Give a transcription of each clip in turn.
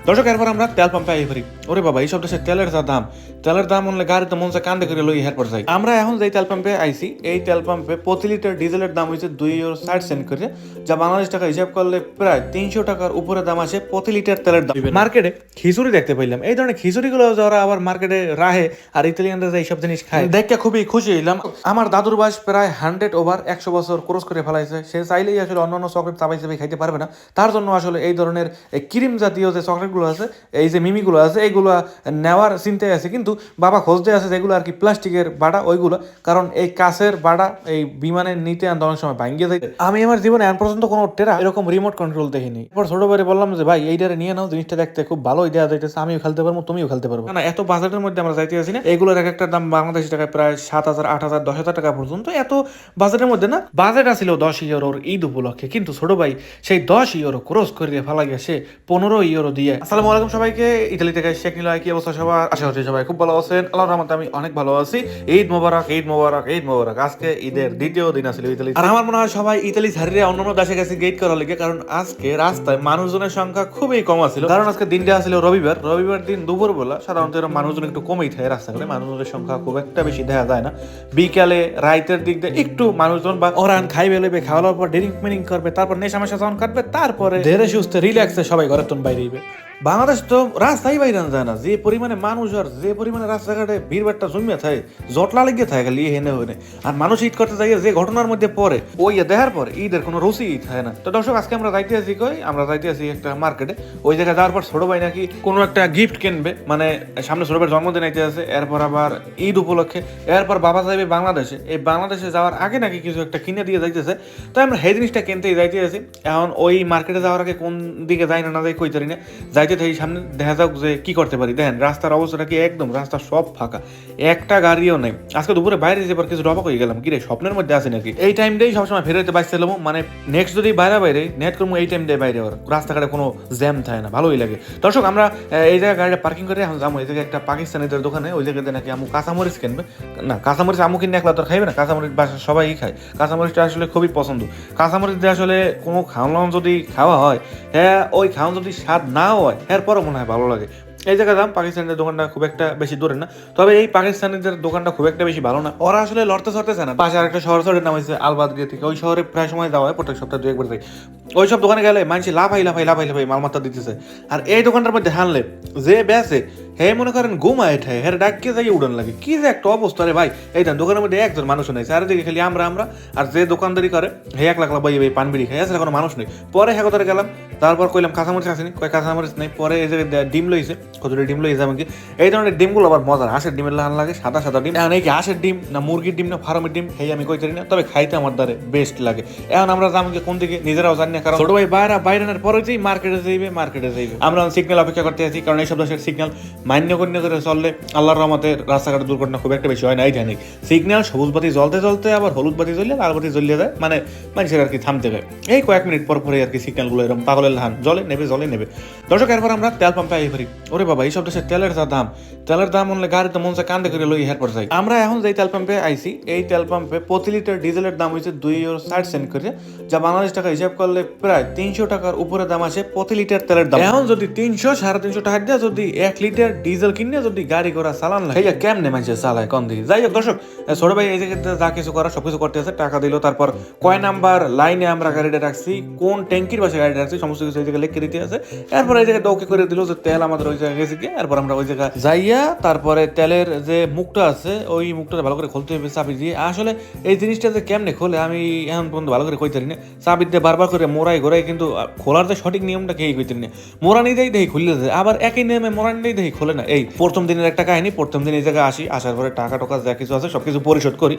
দর্শক এরপর আমরা তেল পাম্পে আই করি। ওরে বাবা এই সব দেশে তেলের দাম হলে গাড়িতে মন চা কান্দে করে লই এরপর যাই। আমরা এখন যেই তেল পাম্পে আইছি এই তেল পাম্পে প্রতি লিটার ডিজেলের দাম হয়েছে 2 ইউরো 60 সেন্ট করে, যা বাংলাদেশ টাকা হিসাব করলে প্রায় 300 টাকার উপরে দাম আছে প্রতি লিটার তেলের দাম। মার্কেটে খিচুড়ি দেখতে পাইলাম, এই ধরনের খিচুড়িগুলো যারা আবার মার্কেটে রাহে আর ইতালিয়ানরা এইসব জিনিস খায় দেখে খুবই খুশি হইলাম। আমার দাদুর বয়স প্রায় 100 বছর ক্রস করে ফেলাইছে, সে চাইলেই আসলে অন্যান্য চকলেট চাবাই চাবাই খাইতে পারবে না। তার জন্য আসলে এই ধরনের ক্রিম জাতীয় যে চকলেটগুলো আছে, এই যে মিমিগুলো আছে, এইগুলো নেওয়ার চিন্তায় আছে। কিন্তু বাবা খোঁজতে আছে যেগুলো আর কি প্লাস্টিকের বাড়া ওইগুলো, কারণ এই কাছের বাড়া এই বিমানে নিতে আনতে অনেক সময় ভাঙ্গিয়ে যায়। আমি আমার জীবনে এখন পর্যন্ত কোনো টেরা এরকম রিমোট কন্ট্রোল দেখিনি। এরপর ছোট ভাই বললাম যে ভাই এইটারে নিয়ে নাও, জিনিসটা দেখতে খুব ভালো দেওয়া যাইতেছে, আমিও খেলতে পারবো তুমিও খেলতে পারবো। না এত বাজেটের মধ্যে আমরা যাইতে আছি না, এগুলোর এক একটা দাম বাংলাদেশি টাকায় প্রায় 7,000 8,000 10,000 টাকা পর্যন্ত। এত বাজেটের মধ্যে না, বাজেট আসছিল 10 ইউরোর ঈদ উপলক্ষে, কিন্তু ছোট ভাই সেই 10 ইউরো ক্রস করে দিয়ে ফেলা গিয়ে সে 15 ইউরো দিয়ে। আসসালামু আলাইকুম সবাইকে, ইতালি থেকে শেখ নিলয়, কি অবস্থা সবার? আশা করছি সবাই খুব ভালো আছেন, আল্লাহর রহমতে আমি অনেক ভালো আছি। ঈদ মোবারক, ঈদ মোবারক, ঈদ মোবারক। আজকে ঈদের দ্বিতীয় দিন আসলে ইতালি, আর আমার মনে হয় সবাই ইতালি ছাড়িয়ে অন্যান্য দেশে গেছে গেট করার লেগে, কারণ আজকে রাস্তায় মানুষজনের সংখ্যা খুবই কম আছিল। কারণ আজকে দিনটা আসলে রবিবার দিন দুপুর বেলা সাধারণত মানুষজন একটু কমেই থাকে রাস্তাঘাটে, মানুষজনের সংখ্যা খুব একটা বেশি দেখা যায় না। বিকালে রাইতের দিক দিয়ে একটু মানুষজন বা ওরান খাইবে লইবে, খাওয়ার পর ড্রিঙ্ক মিনিং করবে, তারপর নেশা মেশা যখন কাটবে, তারপরে ধীরে সুস্থে রিল্যাক্সে সবাই ঘরের তন বাইরে। বাংলাদেশ তো রাস্তাই বাইরে যায় না, যে পরিমাণে মানুষ আর যে পরিমাণে রাস্তাঘাটে ভিড়ভাট্টা জমিয়ে থাকে, জটলা লেগে থাকে খালি হেনে হইনে। আর মানুষ ঈদ করতে যাই যে ঘটনার মধ্যে পড়ে ওই দেখার পর ঈদের কোনো রুচি থাকে না। তো দর্শক আজকে আমরা যাইতে আছি আমরা যাইতে আছি একটা মার্কেটে। ওই জায়গায় যাওয়ার পর ছোট ভাই নাকি কোনো একটা গিফট কিনবে, মানে সামনে ছোট ভাইয়ের জন্মদিন আইতে আছে, এরপর আবার ঈদ উপলক্ষে, এরপর বাবা যাইবে বাংলাদেশে। এই বাংলাদেশে যাওয়ার আগে নাকি কিছু একটা কিনে দিয়ে যাইতেছে, তো আমরা সেই জিনিসটা কিনতেই যাইতে আছি। এখন ওই মার্কেটে যাওয়ার আগে কোন দিকে যাই না যাই কই জানি না, যাইতে থাকি সামনে দেখা যাক যে কি করতে পারি। দেখেন রাস্তার অবস্থাটা কি, একদম রাস্তা সব ফাঁকা, একটা গাড়িও নেই। আজকে দুপুরে বাইরে যেবার কিছু ডবাক হয়ে গেলাম, কি রে স্বপ্নের মধ্যে আছে নাকি? এই টাইমটাই সবসময় ফেরাইতে বাইছিলাম, মানে নেক্সট যদি বাইরে নেট করবো এই টাইম দিয়ে বাইরে, রাস্তাঘাটে কোনো জ্যাম থাকে না, ভালোই লাগে। দর্শক আমরা এই জায়গায় গাড়িটা পার্কিং করে এখন যাবো এই জায়গায় একটা পাকিস্তানিদের দোকানে, ওই জায়গাতে নাকি আমু কাঁচামরিচ কিনবে। না কাঁচামরিচ আমু কিনে একলা তো খাইবে না, কাঁচামরিচ বাসা সবাই খায়। কাঁচামরিচটা আসলে খুবই পছন্দ। কাঁচামরিচ দিয়ে আসলে কোনো খাওয়ান যদি খাওয়া হয়, হ্যাঁ ওই খাওয়ান যদি স্বাদ নাও হয় এরপরও মনে হয় ভালো লাগে। এই জায়গায় দাম পাকিস্তানিদের দোকানটা খুব একটা বেশি দূরে না, তবে এই পাকিস্তানিদের দোকানটা খুব একটা বেশি ভালো না। ওরা আসলে লড়তে চড়তেছে না। পাশে আরেকটা শহরের নাম হয়েছে আলবাদরিয়া থেকে, ওই শহরে প্রায় সময় যাওয়া হয়, প্রত্যেক সপ্তাহে 2-1 বার যাই। ওই সব দোকানে গেলে মানুষ লাফাই মালমাত্রা দিতেছে। আর এই দোকানটার মধ্যে হানলে যে বেসে হে মনে করেন ঘুমায় ঠায় হ্যাঁ ডাকিয়ে যাই উড়ান লাগে, কি যে একটা অবস্থা রে ভাই। এই দোকানের মধ্যে একজন মানুষ নেই, চারিদিকে খালি আমরা। আর যে দোকানদারি করে হে এক লাখ বই পান বিড়ি খাই, আসলে কোনো মানুষ নেই। পরে হ্যাঁ কথা গেলাম, তারপর কইলাম কাঁচামরিচ আসেনি, কয় কাঁচামরিচ নেই। পরে এই জায়গায় ডিম লইছে, কতটা ডিম লই যাবেন কি। এই ধরনের ডিমগুলো আবার মজার, হাঁসের ডিমের লাল লাগে, সাদা সাদা ডিম। এখন এই কি হাঁসের ডিম না মুরগির ডিম না ফার্মের ডিম, এই আমি কইতে না, তবে খাইতে আমার দ্বারে বেস্ট লাগে। এখন আমরা যাবো কোন দিকে নিজেরাও জানি না, কারণ ছোট ভাই বাইরের পরে যেই মার্কেটে যাইবে। আমরা সিগন্যাল অপেক্ষা করতে আছি, কারণ এইসব দেশের সিগন্যাল মান্য করে চললে আল্লাহর রহমতে রাস্তাঘাটে দুর্ঘটনা খুব একটা বেশি হয় না। এই জানি সিগন্যাল সবুজ বাতি জ্বলতে আবার হলুদ বাতি জ্বললে লাল বাতি জ্বলিয়ে যায়, মানে মানুষের আর কি থামতে হয়। এই কয়েক মিনিট পরে আর কি সিগন্যালগুলো এরকম পাগলের ধান জলে নেবে। দর্শক এরপর আমরা তেল পাম্পে আই করি। ওরে বাবা এই সব দেশে তেলের দাম হলে গাড়িতে মন চা কান্দে করে লই এরপর যাই। আমরা এখন যেই তেল পাম্পে আইছি এই তেল পাম্পে প্রতি লিটার ডিজেলের দাম হয়েছে 2 ইউরো 60 সেন্ট করে, যা বাংলাদেশ টাকা হিসাব করলে প্রায় 300 টাকার উপরে দাম আছে প্রতি লিটার তেলের দাম। এখন যদি 300-350 টাকা দিয়ে যদি 1 লিটার ডিজেল কিনে যদি গাড়ি ঘোড়া চালান লাগে, কেমনে মানুষের চালায় কম দিকে। যাই হোক দর্শক, ছোট ভাই এই জায়গাতে যা কিছু করা সবকিছু করতে আছে, টাকা দিল, তারপর কয় নাম্বার লাইনে আমরা গাড়িটা রাখছি, কোন ট্যাঙ্কির পাশে গাড়িটা রাখছি, সমস্ত কিছু এই জায়গায় লিখে দিতে আছে। এরপর এই জায়গায় ওকে করে দিল যে তেল আমাদের ওই জায়গায় গেছে গিয়ে। এরপর আমরা ওই জায়গায় যাইয়া তারপরে তেলের যে মুখটা আছে ওই মুখটা ভালো করে খুলতে হবে চাবি দিয়ে। আসলে এই জিনিসটা যে কেমনে খোলে আমি এখন পর্যন্ত ভালো করে কইতে পারি না, চাবি দিয়ে বারবার করে মোড়াই কিন্তু খোলার যে সঠিক নিয়মটা কেই কইতে পারি না। মোড়ানি দেয় দেখি খুললে যায়, আবার একই নিয়মে মোড়ানি দেয় দেখি খোলে না। এই প্রথম দিনের একটা কাহিনী, প্রথম দিন এই জায়গায় আসার পরে টাকা টোকা যা কিছু আছে সবকিছু পরিশোধ করি।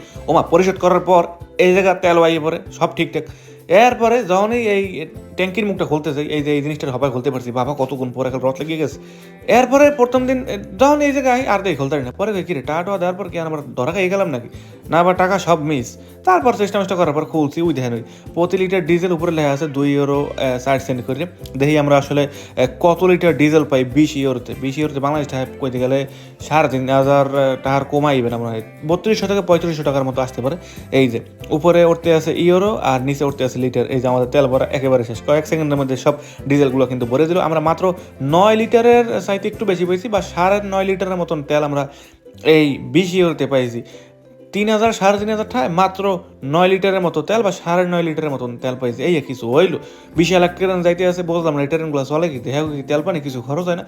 পরিশোধ করার পর এই জায়গায় তেল বাইয়ে পরে সব ঠিকঠাক। এরপরে যখনই এই ট্যাঙ্কির মুখটা খুলতে যাই, এই যে এই জিনিসটা হবাই খুলতে পারছি, বাবা কতক্ষণ পরে রথ লেগে গেছে। এরপরে প্রথম দিন যখন এই জায়গায় আর দেখি খুলতে পারি না, পরে কি রে টাকা দেওয়ার পর কি আমরা ধরা খাই গেলাম নাকি, না আবার টাকা সব মিস। তারপর চেষ্টা করার পর খুলছি, ওই দেখেন ওই প্রতি লিটার ডিজেল উপরে লেখা আছে 2 ইউরো 60 সেন্ট করে। দেখি আমরা আসলে কত লিটার ডিজেল পাই 20 ইউরোতে বাংলাদেশ টাকা কইতে গেলে 3,500 টাকার কমাইবে না মনে হয়, 3200 থেকে 3500 টাকার মতো আসতে পারে। এই যে উপরে উঠতে আছে ইউরো আর নিচে উঠতে আছে লিটার। এই যে আমাদের তেল ভরা একেবারে শেষ, কয়েক সেকেন্ডের মধ্যে সব ডিজেলগুলো কিন্তু ভরে দিল। আমরা মাত্র 9 লিটারের চাইতে একটু বেশি পেয়েছি, বা 9.5 লিটারের মতন তেল আমরা এই 20 ইউরোতে পাইছি। 3,000 3,500 টাকায় মাত্র 9 লিটারের মতো তেল বা 9.5 লিটারের মতন তেল পাইছে। এই কিছু হইলো, 20 লাখ ট্রেন যাইতে আছে, বললাম না ট্রেনগুলো চলে কি, হ্যাঁ তেল পানি কিছু খরচ হয় না।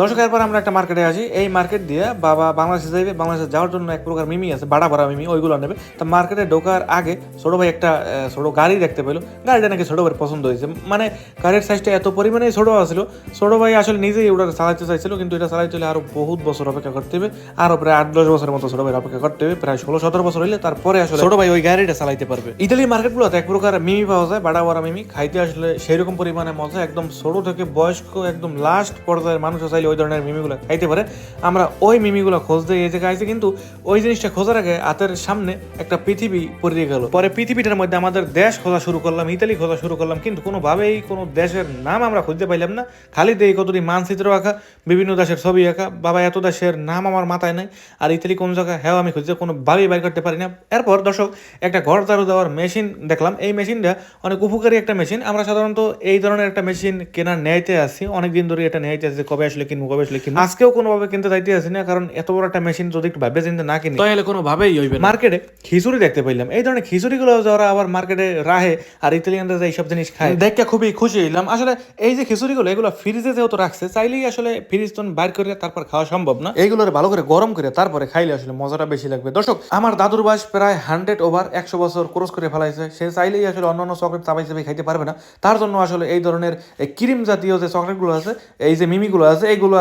দর্শক, এরপর আমরা একটা মার্কেটে আসি। এই মার্কেট দিয়ে বাবা বাংলাদেশে যাইবে, বাংলাদেশে যাওয়ার জন্য এক প্রকার মিমি আছে, বাড়া ভরা মিমি, ওইগুলো নেবে। তো মার্কেটে ঢোকার আগে ছোট ভাই একটা ছোট গাড়ি দেখতে পেলো। গাড়িটা নাকি ছোট ভাইয়ের পছন্দ হয়েছে, মানে গাড়ির সাইজটা এত পরিমাণে ছোট আছিল, ছোট ভাই আসলে নিজেই ওটা চালাতে চাইছিল, কিন্তু এটা চালাইতে হলে আরো বহুত বছর অপেক্ষা করতে হবে, আরো প্রায় 8-10 বছরের মতো ছোট ভাই অপেক্ষা করতে হবে, প্রায় 16-17 বছর হইলে তারপরে আসলে ছোট ভাই ওই গাড়িটা চালাইতে পারবে। ইতালির মার্কেটগুলোতে এক প্রকার মিমি পাওয়া যায়, বাড়া ভরা মিমি, খাইতে আসলে সেই রকম পরিমাণে মজা, একদম ছোট থেকে বয়স্ক একদম লাস্ট পর্যায়ের মানুষও চাইলে ওই ধরনের মিমিগুলো খাইতে পারে। আমরা ওই মিমিগুলো খোঁজ দিয়ে এই জায়গায় আইছি, কিন্তু ওই জিনিসটা খোঁজার আগে হাতের সামনে একটা পৃথিবী পড়ে গেল। পরে পৃথিবীটার মধ্যে আমাদের দেশ খোঁজা শুরু করলাম, ইতালি খোঁজা শুরু করলাম, কিন্তু কোনোভাবেই কোনো দেশের নাম আমরা খুঁজতে পাইলাম না। খালি দেই কতটি মানচিত্র আঁকা, বিভিন্ন দেশের ছবি আঁকা, বাবা এত দেশের নাম আমার মাথায় নাই, আর ইতালি কোন জায়গা হ্যাঁ আমি খুঁজতে কোনোভাবেই বাইর করতে পারি না। এরপর দর্শক একটা ঘর ঝাড়ু দেওয়ার মেশিন দেখলাম। এই মেশিনটা অনেক উপকারী একটা মেশিন। আমরা সাধারণত এই ধরনের একটা মেশিন কেনার নেইতে আসি, অনেকদিন ধরে এটা নেইতে আসি, কবে আসলে কিনবো কবে আসলে কিনবো। আজকেও কোনোভাবে কিনতে চাইতে আসি না, কারণ এত বড় একটা মেশিন যদি একটু ভাবে চিন্তা না কিনি তাহলে কোনোভাবেই হইবে না। মার্কেটে খিচুড়ি দেখতে পাইলাম, এই ধরনের খিচুড়িগুলো যারা আবার মার্কেটে রাহে আর ইতালিয়ানরা যে এইসব জিনিস খায় দেখে খুবই খুশি হইলাম। আসলে এই যে খিচুড়িগুলো এগুলো ফ্রিজে যেহেতু রাখছে, চাইলেই আসলে ফ্রিজ তো বাইর করে তারপর খাওয়া সম্ভব না, এইগুলোর ভালো করে গরম করে তারপরে খাইলে আসলে মজাটা বেশি লাগবে। দর্শক, আমার দাদুর বয়স প্রায় 100 ওভার, 100 বছর ক্রস করে ফেলাইছে। সে চাইলেই আসলে অন্যান্য চকলেট চাবাই চাবাই খাইতে পারবে না, তার জন্য আসলে এই ধরনের ক্রিম জাতীয় যে চকলেটগুলো আছে, এই যে মিমিগুলো আছে, এইগুলো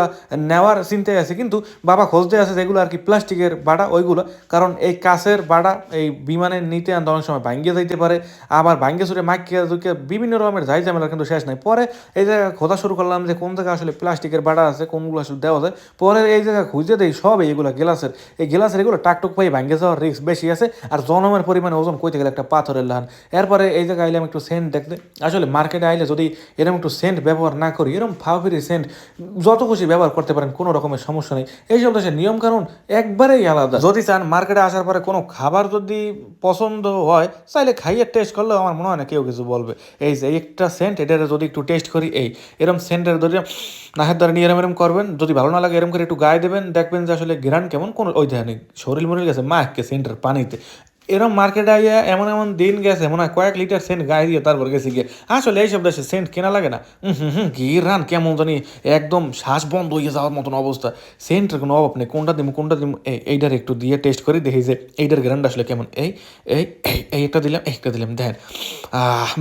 নেওয়ার চিন্তায় আছে। কিন্তু বাবা খোঁজতে আছে যেগুলো আর কি প্লাস্টিকের বাড়া ওইগুলো, কারণ এই কাছের বাড়া এই বিমানের নিতে আনতে অনেক সময় ভাঙ্গিয়ে যাইতে পারে, আবার ভাঙ্গে সুরে মাইকে বিভিন্ন রকমের যাই ঝামেলা কিন্তু শেষ নাই। পরে এই জায়গায় খোঁজা শুরু করলাম যে কোন জায়গায় আসলে প্লাস্টিকের বাড়া আছে, কোনগুলো আসলে দেওয়া যায়। পরে এই জায়গায় খুঁজে দেই সব এইগুলো গ্লাসের, এই গ্লাসের এগুলো টাকটুক পাই ভাঙ্গে যাওয়ার রিস্ক বেশি আছে, আর জনমের পরিমাণে ওজন কইতে গেলে একটা পাথরের লাহান। এরপরে এই জায়গায় আইলাম একটু সেন্ট দেখতে। আসলে মার্কেটে আইলে যদি এরকম একটু সেন্ট ব্যবহার না করি, এরকম ফাওয়ারি সেন্ট যত খুশি ব্যবহার করতে পারেন, কোনো রকমের সমস্যা নেই। এইসব দেশের নিয়ম কানুন একবারেই আলাদা। যদি চান মার্কেটে আসার পরে কোনো খাবার যদি পছন্দ হয়, চাইলে খাইয়ে টেস্ট করলেও আমার মনে হয় না কেউ কিছু বলবে। এই যে একটা সেন্ট, এটা যদি একটু টেস্ট করি, এরম সেন্টের ধরে নাহের দ্বারা নিয়ে এরম করবেন, যদি ভালো না লাগে এরম করে একটু গায়ে দেবেন, দেখবেন যে আসলে ঘ্রাণ কেমন, কোনো ওই দেখেন শরীর মরে গেছে মা একে সেন্টের পানিতে। এরম মার্কেটে আইয়া এমন এমন দিন গেছে, মনে হয় কয়েক লিটার সেন্ট গায়ে দিয়ে তারপর গেছে গিয়ে। আসলে এইসব দেশে সেন্ট কেনা লাগে না, কি রান কেমন জানি একদম শ্বাস বন্ধ হয়ে যাওয়ার মতন অবস্থা। সেন্টের কোনো অভাব নেই, কোনটা দিব এইটার একটু দিয়ে টেস্ট করি, দেখি যে এইটার গ্রানটা আসলে কেমন। এই এই এই একটা দিলাম দেখেন,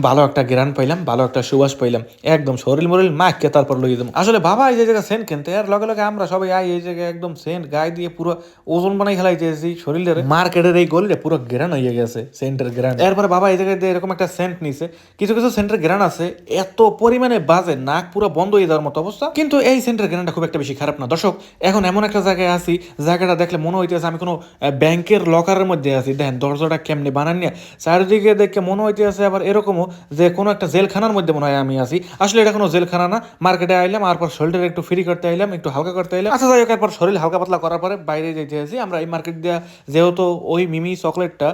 ভালো একটা গ্রান পাইলাম, ভালো একটা সুবাস পাইলাম, একদম শরীর মরিল মাখকে তারপর লইয়ে দেবো। আসলে বাবা এই যে জায়গায় সেন্ট কিনতে, আর লগে লগে আমরা সবাই এই জায়গায় একদম সেন্ট গায়ে দিয়ে পুরো ওজন বানাই খেলাইতেছি শরীরের। মার্কেটের এই গলিটা পুরো গ্রান হয়ে গেছে সেন্টের গ্রান। এরপরে বাবা এই জায়গায় এরকম একটা সেন্ট নিছে। কিছু কিছু সেন্টের গ্রান আছে এত পরিমাণে বাজে, নাক পুরো বন্ধ হয়ে যাওয়ার মতো অবস্থা, কিন্তু এই সেন্টের গ্রানটা খুব একটা বেশি খারাপ না। দর্শক, এখন এমন একটা জায়গায় আছি, জায়গাটা দেখলে মনে হইতেছে আমি কোনো ব্যাংকের লকারের মধ্যে আছি। দেখেন দরজাটা কেমনে বানান নিয়ে, চারিদিকে দেখে মনে হইতেছে আবার এরকমও যে কোনো একটা জেলখানার মধ্যে মনে হয় আমি আছি। আসলে এটা কোনো জেলখানা না। মার্কেটে আইলাম, আর পর শরীরটা একটু ফ্রি করতে আইলাম, একটু হালকা করতে আইলাম। আচ্ছা যাই হোক, এরপর শরীর হালকা পাতলা করার পরে বাইরে যেতে আছি আমরা এই মার্কেট দিয়ে। যেহেতু ওই মিমি চকলেটটা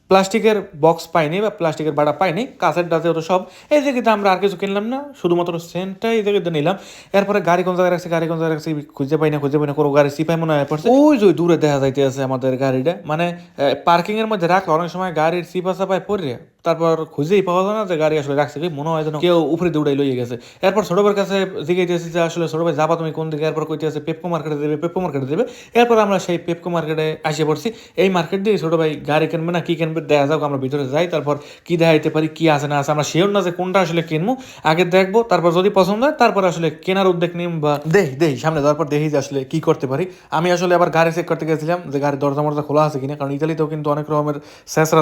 প্লাস্টিকের বক্স পাইনি বা প্লাস্টিকের বাড়া পাইনি, কাঁচের ডাতে হতো সব, এই জায়গাতে আমরা আর কিছু কিনলাম না, শুধুমাত্র সেন্টটা এই জায়গাতে নিলাম। এরপরে গাড়ি কোন জায়গায় রাখছি খুঁজে পাই না, কোনো গাড়ি সিপাই মনে হয় পড়ছে। ওই যে দূরে দেখা যাইতে আছে আমাদের গাড়িটা, মানে পার্কিং এর মধ্যে রাখলে অনেক সময় গাড়ির সিপা চাপায় পড়ে তারপর খুঁজেই পাওয়া যায় না যে গাড়ি আসলে রাখছে কি, মনে হয় যেন কেউ উপরে দৌড়াই লইয়ে গেছে। এরপর ছোট ভাইয়ের কাছে জিজ্ঞাসা যে আসলে ছোট ভাই যাবা তুমি কোন দিকে, এরপর কইতে আছে পেপকো মার্কেটে দেবে। এরপর আমরা সেই পেপকো মার্কেটে আসে পড়ছি। এই মার্কেট দিয়ে ছোট ভাই গাড়ি কিনবে না কি কিনবে দেখা যাক, আমরা ভিতরে যাই, তারপর কি দেখাইতে পারি কি আছে না আছে। আমরা শিওর না যে কোনটা আসলে কিনবো, আগে দেখবো, তারপর যদি পছন্দ হয় তারপর আসলে কেনার উদ্যোগ নিম, বা দেখি সামনে যাওয়ার পর দেখি যে আসলে কি করতে পারি। আমি আসলে আবার গাড়ি চেক করতে গেছিলাম যে গাড়ির দরজা মরজা খোলা আছে কিনা, কারণ ইতালিতেও কিন্তু অনেক রকমের শেষরা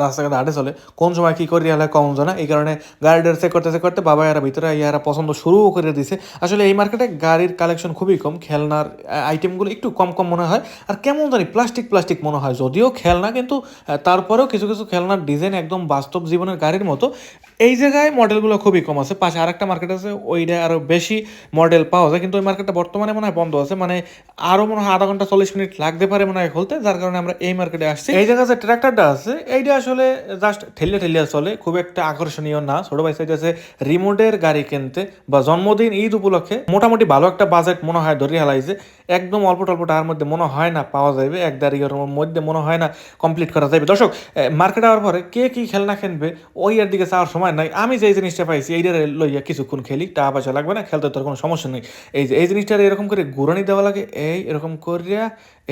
রাস্তাঘাটে হাঁটে চলে, কোন সময় কি করি হলে কম জানা, এই কারণে গাড়িটা চেক করতে বাবা এরা ভিতরে ইয়ারা পছন্দ শুরু করে দিছে। আসলে এই মার্কেটে গাড়ির কালেকশন খুবই কম, খেলনার আইটেমগুলো একটু কম কম মনে হয়, আর কেমন জানি প্লাস্টিক মনে হয়, যদিও খেলনা কিন্তু তারপরেও কিছু কিছু খেলনার ডিজাইন একদম বাস্তব জীবনের গাড়ির মতো। এই জায়গায় মডেলগুলো খুবই কম আছে। পাশে আরেকটা মার্কেট আছে, ওইটা আরও বেশি মডেল পাওয়া যায়, কিন্তু ওই মার্কেটটা বর্তমানে মনে হয় বন্ধ আছে, মানে আরও মনে হয় আধা ঘন্টা 40 মিনিট লাগতে পারে মনে হয় খুলতে, যার কারণে আমরা এই মার্কেটে আসছি। এই জায়গায় যে ট্র্যাক্টরটা আছে এইটা আসলে জাস্ট ঠেলিয়া চলে, খুব একটা আকর্ষণীয় না। ছোট ভাই চাইতেছে রিমোটের গাড়ি কিনতে বা জন্মদিন ঈদ উপলক্ষে মোটামুটি ভালো একটা বাজেট মনে হয় ধরে হালাইছে। একদম অল্প টল্প টাকার মধ্যে মনে হয় না পাওয়া যাবে, 1-1.5 ইয়ারের মধ্যে মনে হয় না কমপ্লিট করা যাবে। দর্শক, মার্কেটে আওয়ার পরে কে কি খেলনা কিনবে ওই এর দিকে চাওয়ার সময় নাই। আমি যে জিনিসটা পাইছি এইটা লইয়া কিছুক্ষণ খেলি, টাকা পয়সা লাগবে না, খেলতে তোর কোনো সমস্যা নেই। এই জিনিসটা এরকম করে ঘুরানি দেওয়া লাগে, এরকম করিয়া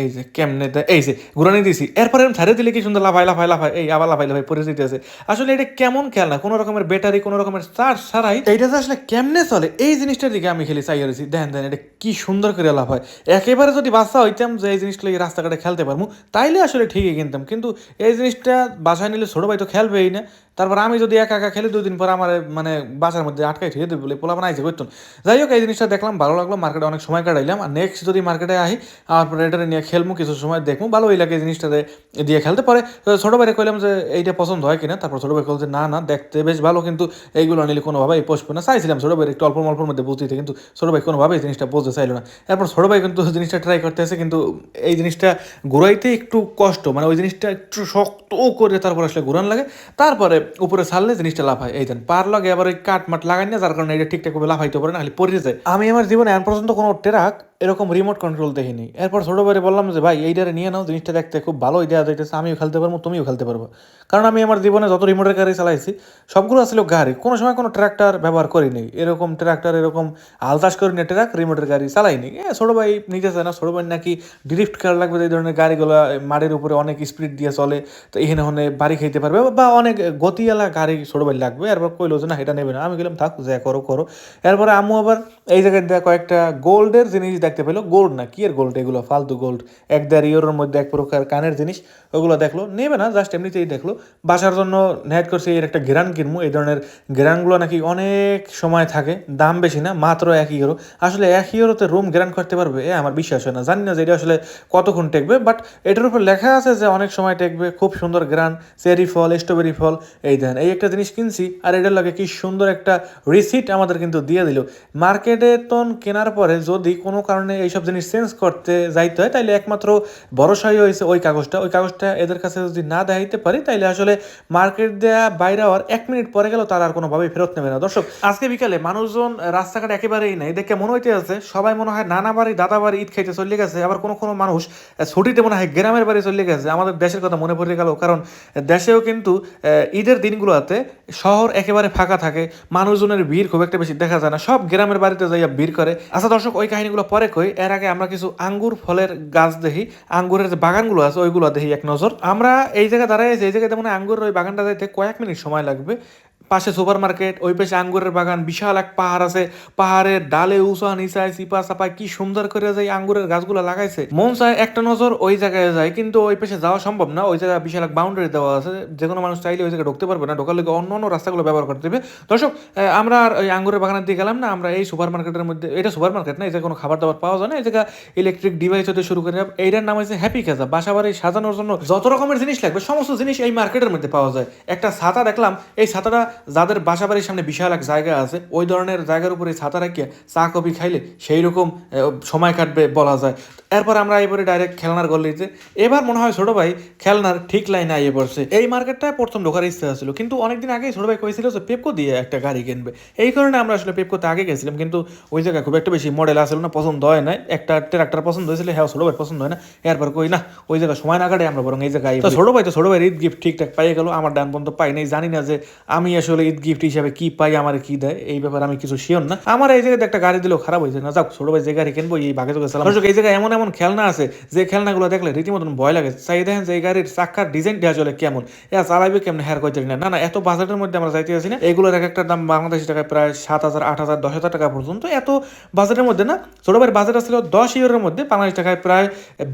এই যে কেমনে দেয়, এই যে ঘুরানি দিছি, এরপরে এরকম ছাড়িয়ে দিলে কি সুন্দর লাফাই এই আবার লাফাই পরে দিতেছে। আসলে এটা কেমন খেলনা, কোনো রকমের ব্যাটারি কোনো রকমের চার্জ ছাড়াই এইটা যে আসলে কেমনে চলে এই জিনিসটার দিকে আমি খেলি চাইয়া রয়েছি। দেন এটা কি সুন্দর করে লাভ হয়। একেবারে যদি বাচ্চা হইতাম যে এই জিনিসগুলো এই রাস্তাঘাটে খেলতে পারবো তাইলে আসলে ঠিকই কিনতাম, কিন্তু এই জিনিসটা বাসায় নিলে ছোটো ভাই তো খেলবেই না। তারপর আমি যদি একা একা খেলি 2 দিন পর আমার মানে বাসার মধ্যে আটকাই থেকে দেবে বলে পোলা বানাইছে করতেন। যাই হোক, এই জিনিসটা দেখলাম ভালো লাগলো, মার্কেটে অনেক সময় কাটাইলাম। আর নেক্সট যদি মার্কেটে আহি আমার পরে এটা নিয়ে খেলবো, কিছু সময় দেখবো, ভালোই লাগে এই জিনিসটাতে দিয়ে খেলতে পারে। ছোটো ভাইরে কইলাম যে এইটা পছন্দ হয় কিনা, তারপর ছোটো ভাই বলছে না দেখতে বেশ ভালো, কিন্তু এইগুলো নিলে কোনোভাবেই পোষবে না। চাইছিলাম ছোটো ভাইয়ের একটু অল্পর মধ্যে বুঝতে, কিন্তু ছোটো ভাই কোনোভাবেই জিনিসটা বুঝতে চাইলো না। এরপর ছোটো ভাই কিন্তু জিনিসটা ট্রাই করতেছে, কিন্তু এই জিনিসটা ঘুরাইতে একটু কষ্ট, মানে ওই জিনিসটা একটু শক্ত করে তারপর আসলে ঘুরান লাগে, তারপরে উপরে ছাড়লে জিনিসটা লাফায়। এই দেন পার লাগে আবার ওই কাঠ মাঠ লাগাই না, যার কারণে এটা ঠিকঠাক ভাবে লাফাইতে পারে না, খালি পড়ে যায়। আমি আমার জীবনে এখন পর্যন্ত কোনো ট্রাক এরকম রিমোট কন্ট্রোল দেখিনি। এরপর ছোটো ভাইরে বললাম যে ভাই এইটারে নিয়ে নাও, জিনিসটা দেখতে খুব ভালোই দেওয়া যাইতেছে, আমিও খেলতে পারবো তুমিও খেলতে পারবো। কারণ আমি আমার জীবনে যত রিমোটের গাড়ি চালাইছি সবগুলো আসলে গাড়ি, কোনো সময় কোনো ট্র্যাক্টর ব্যবহার করিনি, এরকম ট্র্যাক্টর এরকম হাল চাষ করি না, ট্রাক রিমোটের গাড়ি চালাইনি। ছোটো ভাই নিতে চায় না, ছোটো ভাই নাকি ড্রিফট খেলা লাগবে, এই ধরনের গাড়িগুলো মাটির উপরে অনেক স্পিড দিয়ে চলে, তো এখানে ওখানে বাড়ি খাইতে পারবে বা অনেক গতিওয়ালা গাড়ি ছোটো ভাই লাগবে। এরপর কইলো যে না এটা নেবে না, আমি গেলাম থাক যা করো। এরপরে আম্মু আবার এই জায়গায় দেওয়া কয়েকটা গোল্ডের জিনিস দেখতে পেলো, গোল্ড না কি এর গোল্ড, এগুলো ফালতু গোল্ড, 1-1.5 ইউরোর মধ্যে এক প্রকার কানের জিনিস, ওগুলো দেখলো, নেবে না জাস্ট এমনিতেই দেখলো। বাসার জন্য নেট করছে এর একটা গ্রান কিনবো, এই ধরনের গ্রানগুলো নাকি অনেক সময় থাকে, দাম বেশি না, মাত্র 1 ইউরো। আসলে 1 ইউরোতে রুম গ্রান করতে পারবে আমার বিশ্বাস হয় না, জানি না যে এটা আসলে কতক্ষণ টেকবে, বাট এটার উপর লেখা আছে যে অনেক সময় টেকবে, খুব সুন্দর গ্রান, চেরি ফল স্ট্রবেরি ফল। এই দেন এই একটা জিনিস কিনছি, আর এটার লাগে কি সুন্দর একটা রিসিট আমাদের কিন্তু দিয়ে দিল। মার্কেটে তো কেনার পরে যদি কোনো কারণে এইসব জিনিস চেঞ্জ করতে যাইতে হয় তাইলে একমাত্র ভরসাই হয়েছে ওই কাগজটা এদের কাছে যদি না দেখাইতে পারি তাইলে আসলে মার্কেট দেওয়া বাইরে হওয়ার 1 মিনিট পরে গেল তার আর কোনোভাবেই ফেরত নেবে না। দর্শক, আজকে বিকালে মানুষজন রাস্তাঘাট একেবারেই নাই, দেখে মনে হইতে আছে সবাই মনে হয় নানা বাড়ি দাদা বাড়ি ঈদ খাইতে চলে গেছে, আবার কোনো মানুষ ছুটিতে মনে হয় গ্রামের বাড়ি চলে গেছে। আমাদের দেশের কথা মনে পড়ে গেল, কারণ দেশেও কিন্তু ঈদের দিনগুলোতে শহর একেবারে ফাঁকা থাকে, মানুষজনের ভিড় খুব একটা বেশি দেখা যায় না, সব গ্রামের বাড়িতে যাইয়া ভিড় করে। আচ্ছা দর্শক, ওই কাহিনীগুলো পরে কই, এর আগে আমরা কিছু আঙ্গুর ফলের গাছ দেখি, আঙ্গুরের যে বাগানগুলো আছে ওইগুলো দেখি এক নজর। আমরা এই জায়গায় দাঁড়াইছি, এই জায়গায় মানে আঙ্গুরের ওই বাগানটা যাইতে কয়েক মিনিট সময় লাগবে। পাশে সুপার মার্কেট, ওই পাশে আঙ্গুরের বাগান, বিশাল এক পাহাড় আছে, পাহাড়ের ডালে উঁচা নিচায় চিপা চাপায় কি সুন্দর করে যায় আঙ্গুরের গাছগুলো লাগাইছে। মন চায় একটা নজর ওই জায়গায় যায়, কিন্তু ওই পাশে যাওয়া সম্ভব না, ওই জায়গায় বিশাল এক বাউন্ডারি দেওয়া আছে, যে কোনো মানুষ চাইলে ওই জায়গায় ঢুকতে পারবে না, ঢোকার লেগে অন্য রাস্তাগুলো ব্যবহার করতে হবে। দর্শক, আমরা আর ওই আঙ্গুরের বাগানের দিকে গেলাম না, আমরা এই সুপার মার্কেটের মধ্যে, এটা সুপার মার্কেট না, এই জায়গায় কোনো খাবার দাবার পাওয়া যায় না, এই জায়গায় ইলেকট্রিক ডিভাইস হতে শুরু করে এইটার নাম হচ্ছে হ্যাপি খেজা। বাসা বাড়ি সাজানোর জন্য যত রকমের জিনিস লাগবে সমস্ত জিনিস এই মার্কেটের মধ্যে পাওয়া যায়। একটা ছাতা দেখলাম, এই ছাতাটা যাদের বাসা বাড়ির সামনে বিশাল এক জায়গা আছে, ওই ধরনের জায়গার উপরে ছাতা রাখিয়ে চা কফি খাইলে সেই রকম সময় কাটবে বলা যায়। এরপর আমরা এবারে ডাইরেক্ট খেলনার গল্লিতে, এবার মনে হয় ছোট ভাই খেলনার ঠিক লাইনে আইয়ে পড়ছে। এই মার্কেটটায় প্রথম ঢোকার ইচ্ছা ছিল, কিন্তু অনেকদিন আগেই ছোট ভাই কইছিল যে পেপকো দিয়ে একটা গাড়ি কিনবে, এই কারণে আমরা আসলে পেপকোতে আগে গেছিলাম, কিন্তু ওই জায়গায় খুব একটা বেশি মডেল আসলে না, পছন্দ হয় না। একটা ট্রাক্টর পছন্দ হয়েছিল, হ্যাঁ ছোট ভাই পছন্দ হয় না। এরপর কই না, ওই জায়গায় সময় না কাটে, আমরা বরং এই জায়গায় ছোট ভাই ঈদ গিফট ঠিকঠাক পাইয়ে গেল, আমার ডান পর্যন্ত পাই নাই, জানি না যে আমি আসলে ঈদ গিফট হিসাবে কি পাই, আমার কি দেয় এই ব্যাপারে আমি কিছু শিওর না। আমার এই জায়গায় একটা গাড়ি দিলেও খারাপ হয়েছে না, যাক ছোট ভাই যে গাড়ি কিনবো এই ভাগে চোখে চালাম। এই জায়গায় এমন এমন খেলনা আছে যে খেলনাগুলো দেখলে রীতিমতন ভয় লাগে। চাই দেখেন যে এই গাড়ির চাক্কার ডিজাইনটা আসলে কেমন, চালাইবে কেমন হেয়ার কইতে না। না না, এত বাজেটের মধ্যে আমরা যাইতে আছি না। এগুলোর এক একটা দাম বাংলাদেশি টাকায় প্রায় 7,000, 8,000, 10,000 টাকা পর্যন্ত। এত বাজেটের মধ্যে না। ছোট ভাইয়ের বাজেট ছিল 10 ইউরোর মধ্যে, বাংলাদেশ টাকায় প্রায়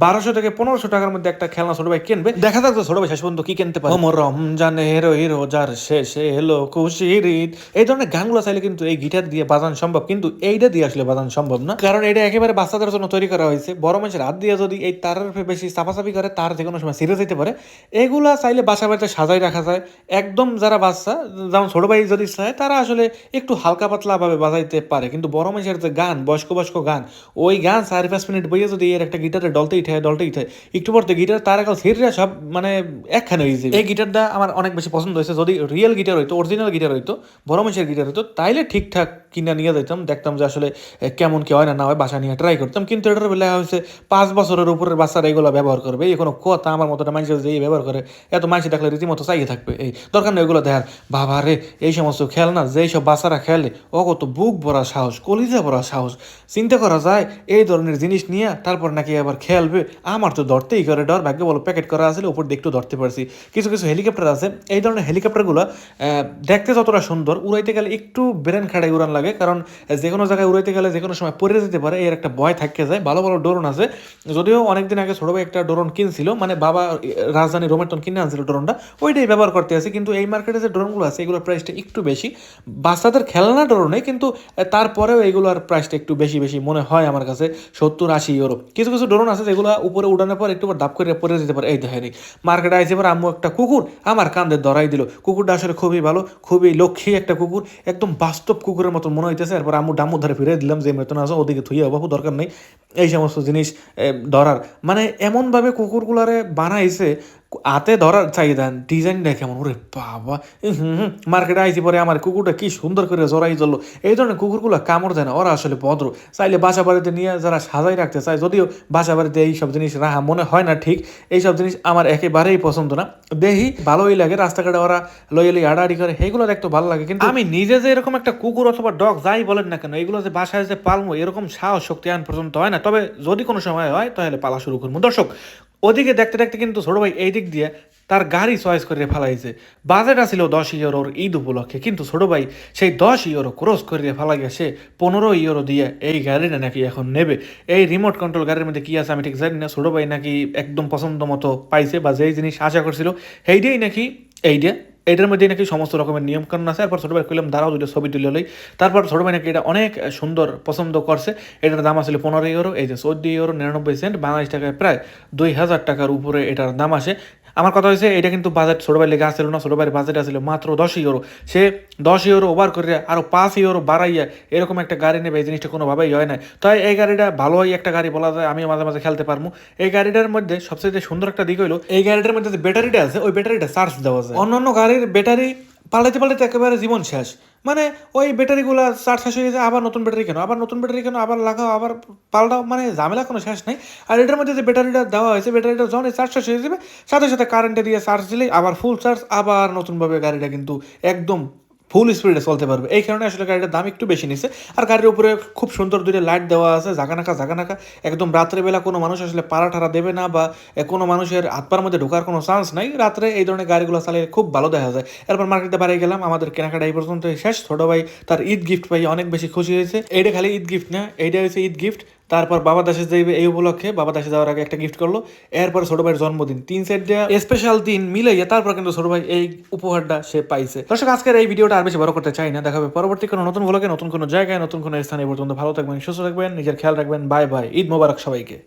1200 থেকে 1500 টাকার মধ্যে একটা খেলনা ছোট ভাই কিনবে। দেখা যাক ছোট ভাই শেষ পর্যন্ত কি কিনতে পারে। রমজানের রোজার শেষে এলো খুশির ঈদ, এই ধরনের গানগুলো চাইলে কিন্তু এই গিটার দিয়ে বাজানো সম্ভব, কিন্তু এইটা দিয়ে আসলে বাজানো সম্ভব না, কারণ এটা একেবারে বাচ্চাদের জন্য তৈরি করা হয়েছে। বড় মানুষের হাত দিয়ে যদি এই তারের বেশি চাপাচাপি করে তার যে কোনো সময় ছিঁড়ে যেতে পারে। এগুলা চাইলে বাসা বাড়িতে সাজাই রাখা যায়। একদম যারা বাচ্চা, যেমন ছোট ভাই যদি চায়, তারা আসলে একটু হালকা পাতলা ভাবে বাজাইতে পারে, কিন্তু বড় মানুষের যে গান, বয়স্ক বয়স্ক গান, ওই গান 4-5 মিনিট বইয়ে যদি এর একটা গিটারে ডলতেই ঠায় একটু পর গিটার তার এখন ছিঁড়ে সব মানে একখানে হয়ে যাবে। এই গিটারটা আমার অনেক বেশি পছন্দ হয়েছে। যদি রিয়েল গিটার হইতো, অরিজিনাল গিটার হইতো, বড় মানুষের গিটার হইতো, তাইলে ঠিকঠাক কিনা নিয়ে যেতাম, দেখতাম যে আসলে কেমন কি হয় না হয়, বাসা নিয়ে ট্রাই করতাম। কিন্তু এটার বেলা হয়েছে 5 বছরের উপরের বাচ্চারা এগুলো ব্যবহার করবে, এই কোনো কথা আমার মতো মানুষ যে ব্যবহার করে, এত মানুষ দেখলে রীতিমতো চাইয়ে থাকবে। এই দরকার নেই এগুলো দেখার। বাবা রে, এই সমস্ত খেলনা যেই সব বাচ্চারা খেলে, ও কত বুক ভরা সাহস, কলিজা ভরা সাহস। চিন্তা করা যায় এই ধরনের জিনিস নিয়ে তারপর নাকি আবার খেলবে। আমার তো ধরতেই করে ডর। ভাগ্য বলো প্যাকেট করা আছে, উপর দিয়ে একটু ধরতে পারছি। কিছু কিছু হেলিকপ্টার আছে, এই ধরনের হেলিকপ্টারগুলো দেখতে যতটা সুন্দর, উড়াইতে গেলে একটু ব্রেন খাড়াই উড়ান লাগে, কারণ যে কোনো জায়গায় উড়াইতে গেলে যে কোনো সময় পড়ে যেতে পারে, এর একটা ভয় থাকতে যায়। ভালো ভালো ড্রোন আছে, যদিও অনেকদিন আগে ছোট ভাই একটা ড্রোন কিনছিল, মানে বাবা রাজধানী রোমেটন কিনে আনছিল ড্রোনটা, ওইটাই ব্যবহার করতে আছে। কিন্তু এই মার্কেটে যে ড্রোনগুলো আছে, এগুলোর প্রাইসটা একটু বেশি। বাচ্চাদের খেলনা ড্রোনে, কিন্তু তারপরেও এগুলোর প্রাইসটা একটু বেশি বেশি মনে হয় আমার কাছে, 70-80 ইউরো। কিছু কিছু ড্রোন আছে যেগুলো উপরে উঠানোর পর একটু দাপ করে পরে যেতে পারে। এই দেখেনি মার্কেটে আইসে পর আম্মু একটা কুকুর আমার কান্দে ধরাই দিল। কুকুরটা আসলে খুবই ভালো, খুবই লক্ষ্মী একটা কুকুর, একদম বাস্তব কুকুরের মতো মনে হইতেছে। এরপর আম্মু ডাম্মু ধরে ফিরে দিলাম, যে মেতন আছে ওদিকে থুইয়া বাবু, দরকার নেই এই সমস্ত জিনিস ধরার। মানে এমনভাবে কুকুরগুলারে বানাইছে, হাতে ধরার চাহিদা, ডিজাইনটা কেমন, ওরে বাবা। মার্কেটে আইসি পরে আমার কুকুরটা কি সুন্দর করে জড়াই ধরলো। এই ধরনের কুকুরগুলো কামড় দেয় না, ওরা আসলে ভদ্র। চাইলে বাসা বাড়িতে নিয়ে যারা সাজাই রাখতে চায়, যদিও বাসা বাড়িতে এইসব জিনিস রাখা মনে হয় না ঠিক, এইসব জিনিস আমার একেবারেই পছন্দ না। দেখি ভালোই লাগে, রাস্তাঘাটে ওরা লইয়ে লই আড়াআড়ি করে, এগুলো দেখতে ভালো লাগে। কিন্তু আমি নিজে যে এরকম একটা কুকুর অথবা ডগ যাই বলেন না কেন, এগুলো যে বাসায় যে পালবো, এরকম সাহস শক্তি আন পর্যন্ত হয় না। তবে যদি কোনো সময় হয় তাহলে পালা শুরু করবো। দর্শক, ওদিকে দেখতে দেখতে কিন্তু ছোট ভাই এই দিক দিয়ে তার গাড়ি চয়েস করে ফেলাইছে। বাজেট আসছিল 10 ইউরোর ঈদ উপলক্ষে, কিন্তু ছোট ভাই সেই 10 ইউরো ক্রস করে ফেলাই সে 15 ইউরো দিয়ে এই গাড়িটা নাকি এখন নেবে। এই রিমোট কন্ট্রোল গাড়ির মধ্যে কি আছে আমি ঠিক জানি না। ছোট ভাই নাকি একদম পছন্দ মতো পাইছে, বা যেই জিনিস আশা করছিল সেইটাই নাকি এইটা। এটার মধ্যে নাকি সমস্ত রকমের নিয়ম কানুন আছে। এরপর ছোট ভাই কইলাম দাঁড়াও, দুটো ছবি তুলে লই। তারপর ছোট ভাই নাকি এটা অনেক সুন্দর পছন্দ করছে। এটার দাম আসলে 15 ইউরো, এই যে 14 ইউরো 99 সেন্ট, বাংলাদেশ টাকায় প্রায় 2000 টাকার উপরে এটার দাম আসে। আমার কথা হয়েছে এটা কিন্তু বাজেট ছোট ভাই লেগে আসছিল না, ছোট ভাইয়ের বাজেট আসছিল মাত্র 10 ইউরো। সে 10 ইউরো ওভার করে আরো 5 ইউরো বাড়াইয়া এরকম একটা গাড়ি নেবে, এই জিনিসটা কোনোভাবেই হয় না। তাই এই গাড়িটা ভালোই একটা গাড়ি বলা যায়, আমি মাঝে মাঝে খেলতে পারবো। এই গাড়িটার মধ্যে সবচেয়ে সুন্দর একটা দিক হইলো, এই গাড়িটার মধ্যে যে ব্যাটারিটা আছে, ওই ব্যাটারিটা চার্জ দেওয়া যায়। অন্যান্য গাড়ির ব্যাটারি পাল্টাতে পাল্টাতে একেবারে জীবন শেষ। মানে ওই ব্যাটারিগুলো চার্জ শেষ হয়ে যায়, আবার নতুন ব্যাটারি কেন, আবার নতুন ব্যাটারি কেন, আবার লাগাও, আবার পাল্টাও, মানে ঝামেলা কোনো শেষ নেই। আর এটার মধ্যে যে ব্যাটারিটা দেওয়া হয়েছে, ব্যাটারিটা যখন চার্জ শেষ হয়ে যাবে, সাথে সাথে কারেন্টে দিয়ে চার্জ দিলেই আবার ফুল চার্জ, আবার নতুনভাবে গাড়িটা কিন্তু একদম ফুল স্পিডে চলতে পারবে। এই কারণে আসলে গাড়িটার দাম একটু বেশি নিচ্ছে। আর গাড়ির উপরে খুব সুন্দর দুইটা লাইট দেওয়া আছে, জাগানাকা। একদম রাত্রেবেলা কোনো মানুষ আসলে পাড়া ঠাড়া দেবে না, বা কোনো মানুষের হাত পার মধ্যে ঢোকার কোনো চান্স নাই। রাত্রে এই ধরনের গাড়িগুলো চালিয়ে খুব ভালো দেখা যায়। এরপর মার্কেটে বাড়ি গেলাম, আমাদের কেনাকাটা এই পর্যন্ত শেষ। ছোট ভাই তার ঈদ গিফট পাই অনেক বেশি খুশি হয়েছে। এইটা খালি ঈদ গিফট না, এইটা হচ্ছে ঈদ গিফট। তারপর বাবা দেশে যাইবে, এই উপলক্ষে বাবা দেশে যাওয়ার আগে একটা গিফট করলো। এরপর ছোট ভাইয়ের জন্মদিন, 3 সেট দেওয়া স্পেশাল দিন মিলাইয়া তারপর কিন্তু ছোট ভাই এই উপহারটা সে পাইছে। দর্শক, আজকের এই ভিডিওটা আর বেশি বড় করতে চাই না। দেখাবে পরবর্তী কোনো নতুন ব্লগে, নতুন কোনো জায়গায়, নতুন কোনো স্থানে। পর্যন্ত ভালো থাকবেন, সুস্থ থাকবেন, নিজের খেয়াল রাখবেন। বাই বাই, ঈদ মোবারক সবাইকে।